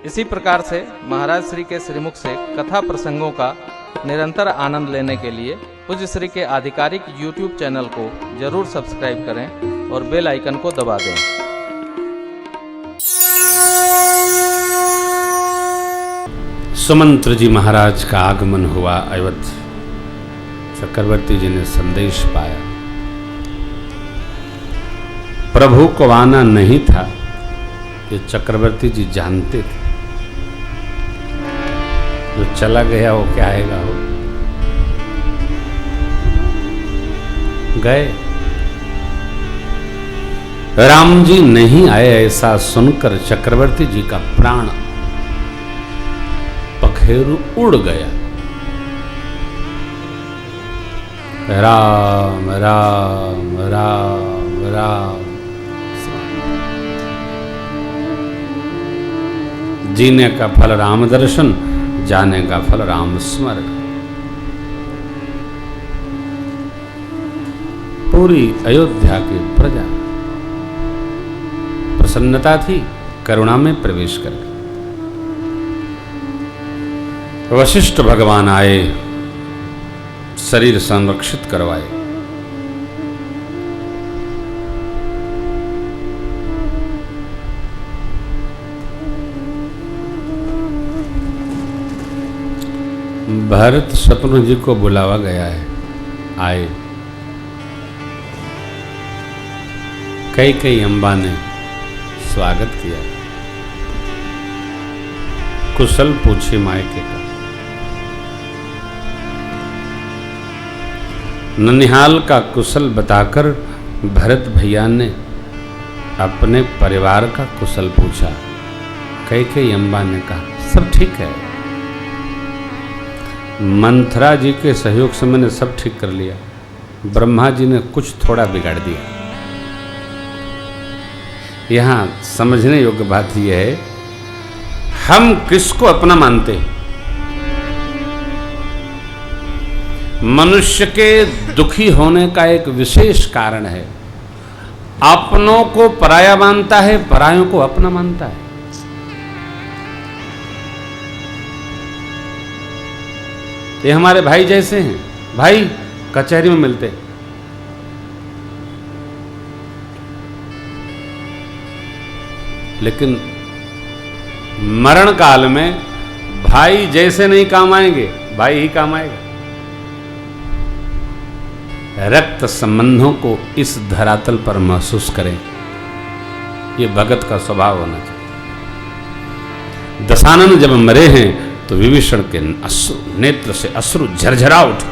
इसी प्रकार से महाराज श्री के श्रीमुख से कथा प्रसंगों का निरंतर आनंद लेने के लिए पूज्य श्री के आधिकारिक YouTube चैनल को जरूर सब्सक्राइब करें और बेल आइकन को दबा दें। सुमंत्र जी महाराज का आगमन हुआ अयोध्या। चक्रवर्ती जी ने संदेश पाया। प्रभु को आना नहीं था, ये चक्रवर्ती जी जानते थे। जो चला गया वो क्या आएगा हो। गए। राम जी नहीं आए ऐसा सुनकर चक्रवर्ती जी का प्राण पखेरु उड़ गया। राम राम राम राम। जीने का फल राम दर्शन, जाने का फल राम स्मरण। पूरी अयोध्या की प्रजा प्रसन्नता थी, करुणा में प्रवेश कर गई। वशिष्ठ भगवान आए, शरीर संरक्षित करवाए। भरत शत्रुघ्न जी को बुलावा गया है, आए। कई अम्बा ने स्वागत किया, कुशल पूछी मायके का। ननिहाल का कुशल बताकर भरत भैया ने अपने परिवार का कुशल पूछा। कई अम्बा ने कहा सब ठीक है। मंथरा जी के सहयोग से मैंने सब ठीक कर लिया, ब्रह्मा जी ने कुछ थोड़ा बिगाड़ दिया। यहां समझने योग्य बात यह है, हम किसको अपना मानते हैं। मनुष्य के दुखी होने का एक विशेष कारण है, अपनों को पराया मानता है, परायों को अपना मानता है। ये हमारे भाई जैसे हैं, भाई कचहरी में मिलते, लेकिन मरण काल में भाई जैसे नहीं काम आएंगे, भाई ही काम आएगा। रक्त संबंधों को इस धरातल पर महसूस करें, ये भगत का स्वभाव होना चाहिए। दशानन जब मरे हैं तो विभीषण के अश्रु नेत्र से अश्रु झरझरा उठे।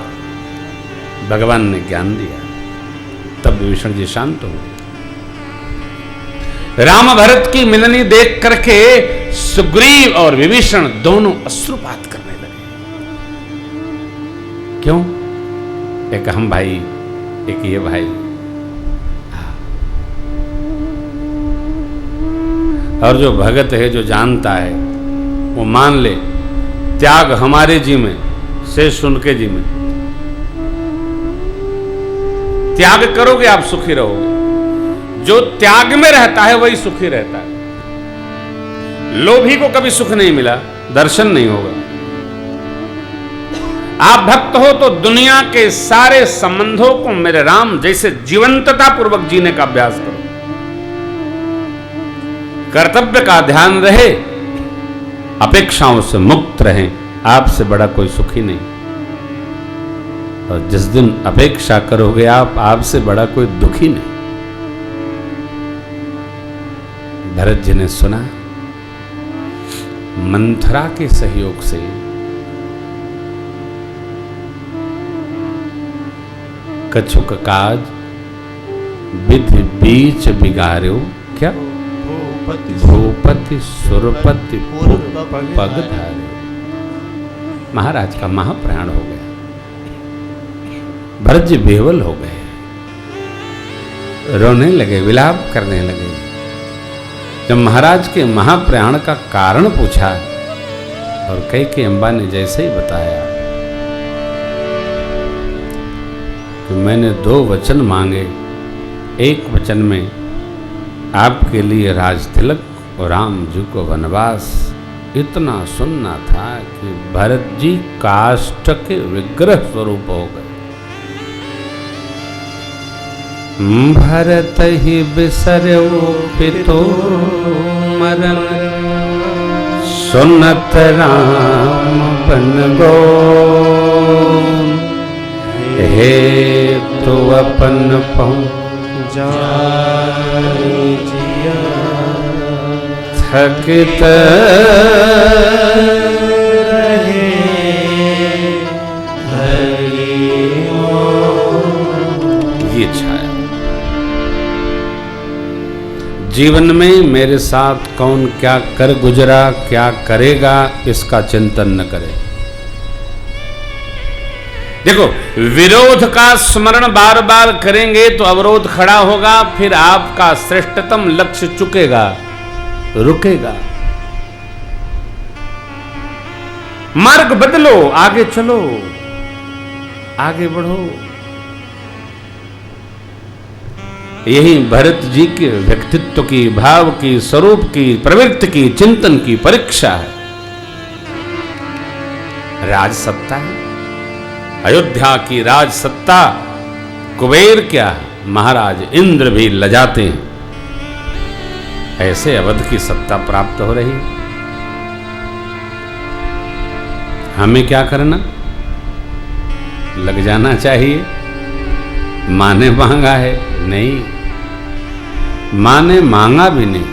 भगवान ने ज्ञान दिया, तब विभीषण जी शांत हो गए। राम भरत की मिलनी देख करके सुग्रीव और विभीषण दोनों अश्रुपात करने लगे। क्यों? एक हम भाई, एक ये भाई। और जो भगत है, जो जानता है, वो मान ले त्याग हमारे जी में, शेष उनके जी में। त्याग करोगे आप सुखी रहोगे। जो त्याग में रहता है वही सुखी रहता है। लोभी को कभी सुख नहीं मिला, दर्शन नहीं होगा। आप भक्त हो तो दुनिया के सारे संबंधों को मेरे राम जैसे जीवंतता पूर्वक जीने का अभ्यास करो। कर्तव्य का ध्यान रहे, अपेक्षाओं से मुक्त रहें। आपसे बड़ा कोई सुखी नहीं। और जिस दिन अपेक्षा करोगे आप, आपसे बड़ा कोई दुखी नहीं। भरत जी ने सुना, मंथरा के सहयोग से कछुक काज विधि बीच बिगाड़ो। क्या? भूपति सुरपति पग धारे। महाराज का महाप्रयाण हो गया। भरत जी बेवल हो गए, रोने लगे, विलाप करने लगे। जब महाराज के महाप्रयाण का कारण पूछा और कई अम्बा ने जैसे ही बताया कि मैंने 2 वचन मांगे, एक वचन में आपके लिए राज तिलक और राम जी को वनवास, इतना सुनना था कि भरत जी काष्ठ के विग्रह स्वरूप हो गए। भरत ही बिसर्यो पितो मरण, सुनत राम बन गो, हे तो अपन पहुँचाइजिया, थकित रहे ये छाया। जीवन में मेरे साथ कौन क्या कर गुजरा, क्या करेगा, इसका चिंतन न करे। देखो, विरोध का स्मरण बार बार करेंगे तो अवरोध खड़ा होगा, फिर आपका श्रेष्ठतम लक्ष्य चुकेगा, रुकेगा। मार्ग बदलो, आगे चलो, आगे बढ़ो। यही भरत जी के व्यक्तित्व की, भाव की, स्वरूप की, प्रवृत्ति की, चिंतन की परीक्षा है। राज सत्ता है, अयोध्या की राज सत्ता, कुबेर क्या महाराज इंद्र भी लजाते हैं, ऐसे अवध की सत्ता प्राप्त हो रही। हमें क्या करना? लग जाना चाहिए। माँ ने मांगा है? नहीं, माँ ने मांगा भी नहीं,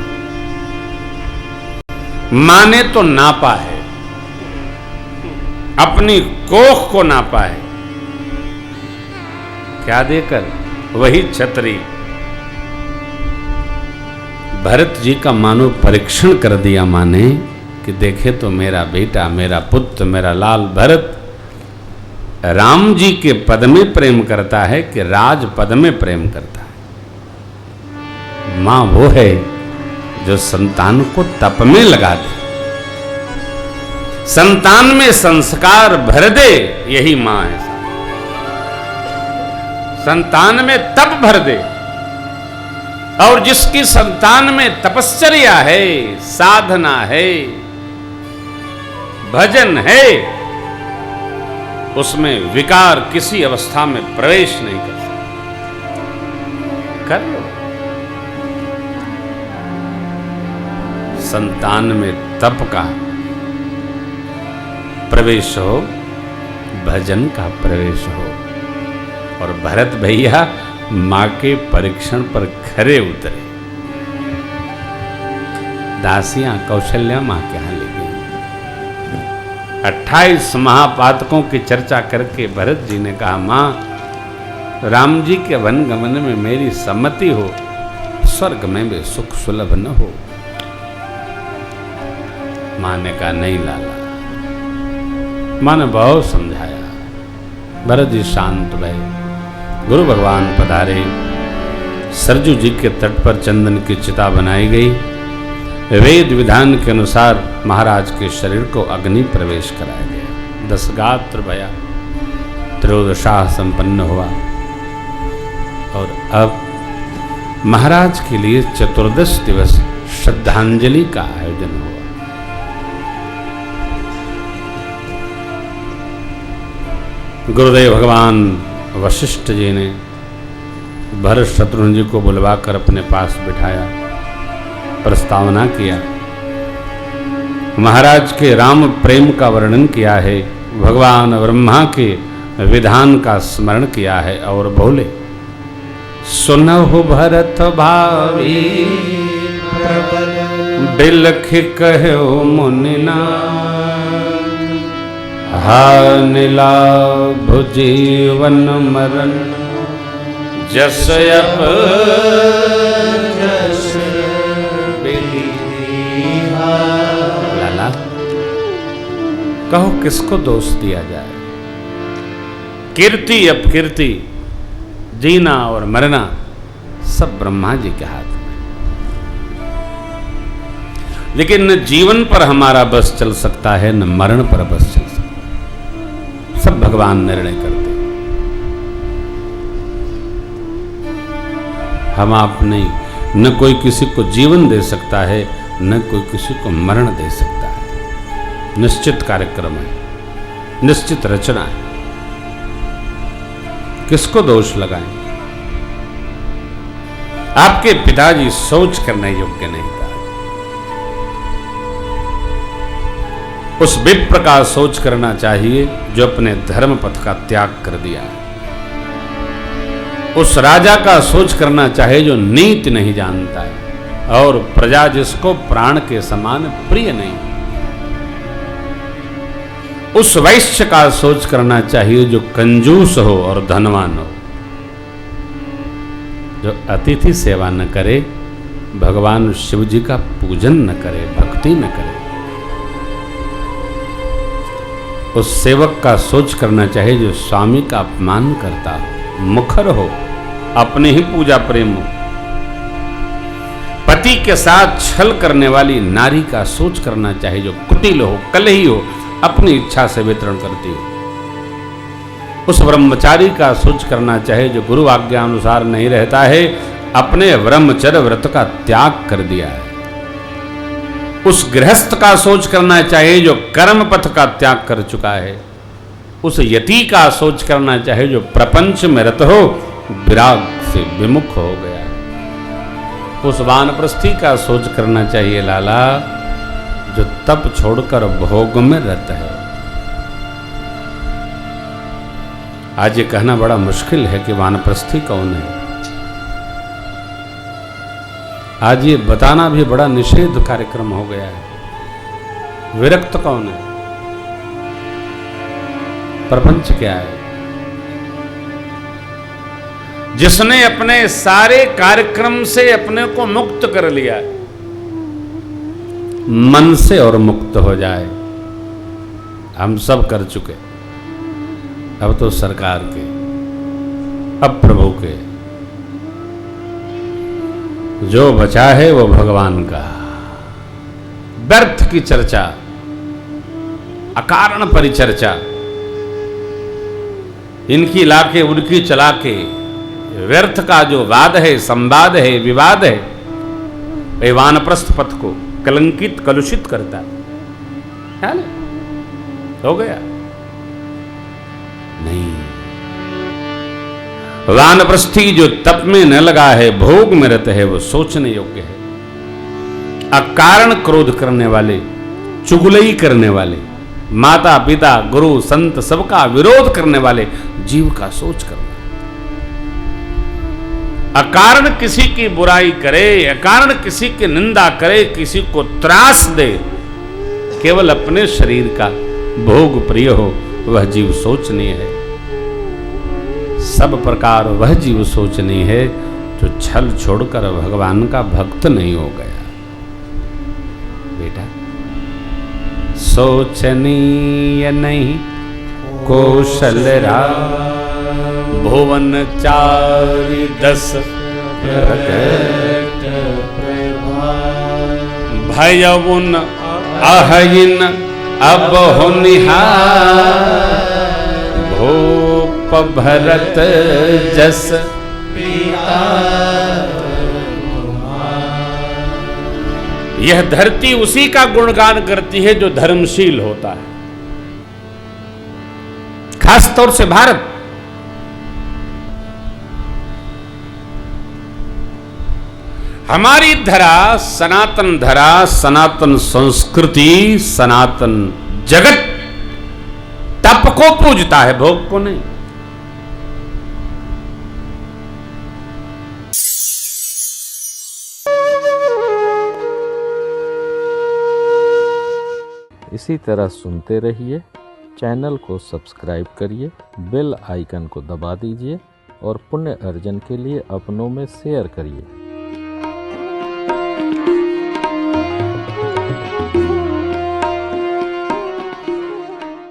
माँ ने तो नापा है, अपनी कोख को नापा है। क्या देकर? वही छतरी। भरत जी का मानो परीक्षण कर दिया माँ ने कि देखे तो मेरा बेटा, मेरा पुत्र, मेरा लाल भरत राम जी के पद में प्रेम करता है कि राज पद में प्रेम करता है। मां वो है जो संतान को तप में लगा दे, संतान में संस्कार भर दे, यही मां है। संतान में तप भर दे, और जिसकी संतान में तपश्चर्या है, साधना है, भजन है, उसमें विकार किसी अवस्था में प्रवेश नहीं कर सकता। कर लो। संतान में तप का प्रवेश हो, भजन का प्रवेश हो, और भरत भैया मां के परीक्षण पर खरे उतरे। दासियां कौशल्या मां के यहां ले गई। 28 महापातकों की चर्चा करके भरत जी ने कहा, मां राम जी के वन गमन में मेरी सम्मति हो, स्वर्ग में भी सुख सुलभ न हो। मां ने कहा, नहीं लाला। मां ने बहुत समझाया। भरत जी शांत भय। गुरु भगवान पधारे। सरजू जी के तट पर चंदन की चिता बनाई गई। वेद विधान के अनुसार महाराज के शरीर को अग्नि प्रवेश कराया गया। 10 गात्र भया, त्रयोदशाह संपन्न हुआ। और अब महाराज के लिए चतुर्दश दिवस श्रद्धांजलि का आयोजन हुआ। गुरुदेव भगवान वशिष्ठ जी ने भरत शत्रुघ्न जी को बुलवाकर अपने पास बिठाया, प्रस्तावना किया, महाराज के राम प्रेम का वर्णन किया है, भगवान ब्रह्मा के विधान का स्मरण किया है, और बोले, सुनहु भरत भावी बिलख कहो मुनिनाथ, हानिलाभ जीवन मरण जस अप जस लाला। कहो किसको दोष दिया जाए? कीर्ति अपकीर्ति, जीना और मरना सब ब्रह्मा जी के हाथ में। लेकिन न जीवन पर हमारा बस चल सकता है, न मरण पर बस चल सकता है। सब भगवान निर्णय करते। हम आप नहीं। न कोई किसी को जीवन दे सकता है, न कोई किसी को मरण दे सकता है। निश्चित कार्यक्रम है, निश्चित रचना है, किसको दोष लगाएं? आपके पिताजी सोच करने योग्य नहीं था। उस विप्र का सोच करना चाहिए जो अपने धर्म पथ का त्याग कर दिया है। उस राजा का सोच करना चाहिए जो नीति नहीं जानता है और प्रजा जिसको प्राण के समान प्रिय नहीं। उस वैश्य का सोच करना चाहिए जो कंजूस हो और धनवान हो, जो अतिथि सेवा न करे, भगवान शिव जी का पूजन न करे, भक्ति न करे। उस सेवक का सोच करना चाहिए जो स्वामी का अपमान करता हो, मुखर हो, अपने ही पूजा प्रेम हो। पति के साथ छल करने वाली नारी का सोच करना चाहिए जो कुटिल हो, कलही हो, अपनी इच्छा से वितरण करती हो। उस ब्रह्मचारी का सोच करना चाहिए जो गुरु आज्ञा अनुसार नहीं रहता है, अपने ब्रह्मचर्य व्रत का त्याग कर दिया है। उस गृहस्थ का सोच करना चाहिए जो कर्म पथ का त्याग कर चुका है। उस यति का सोच करना चाहिए जो प्रपंच में रत हो, विराग से विमुख हो गया। उस वानप्रस्थी का सोच करना चाहिए लाला जो तप छोड़कर भोग में रत है। आज ये कहना बड़ा मुश्किल है कि वानप्रस्थी कौन है। आज ये बताना भी बड़ा निषेध कार्यक्रम हो गया है। विरक्त कौन है, प्रपंच क्या है? जिसने अपने सारे कार्यक्रम से अपने को मुक्त कर लिया, मन से और मुक्त हो जाए। हम सब कर चुके, अब तो सरकार के, अब प्रभु के। जो बचा है वो भगवान का। व्यर्थ की चर्चा, अकारण परिचर्चा, इनकी लाके उनकी चला के व्यर्थ का जो वाद है, संवाद है, विवाद है, ये वानप्रस्थ पथ को कलंकित कलुषित करता है ना? हो गया नहीं। वानप्रस्थी जो तप में न लगा है, भोग में रत है, वो सोचने योग्य है। अकारण क्रोध करने वाले, चुगलई करने वाले, माता पिता गुरु संत सबका विरोध करने वाले जीव का सोच करना। अकारण किसी की बुराई करे, अकारण किसी की निंदा करे, किसी को त्रास दे, केवल अपने शरीर का भोग प्रिय हो, वह जीव सोचनीय है। सब प्रकार वह जीव सोचनीय है जो छल छोड़कर भगवान का भक्त नहीं हो गया। बेटा, सोचनीय नहीं कौशल राम, भुवन चारि दस प्रकट भयउन अहइन अब होनिहार, भूप भरत जस पिता। यह धरती उसी का गुणगान करती है जो धर्मशील होता है, खास तौर से भारत। हमारी धरा, सनातन संस्कृति, सनातन जगत तप को पूजता है, भोग को नहीं। इसी तरह सुनते रहिए, चैनल को सब्सक्राइब करिए, बेल आइकन को दबा दीजिए और पुण्य अर्जन के लिए अपनों में शेयर करिए।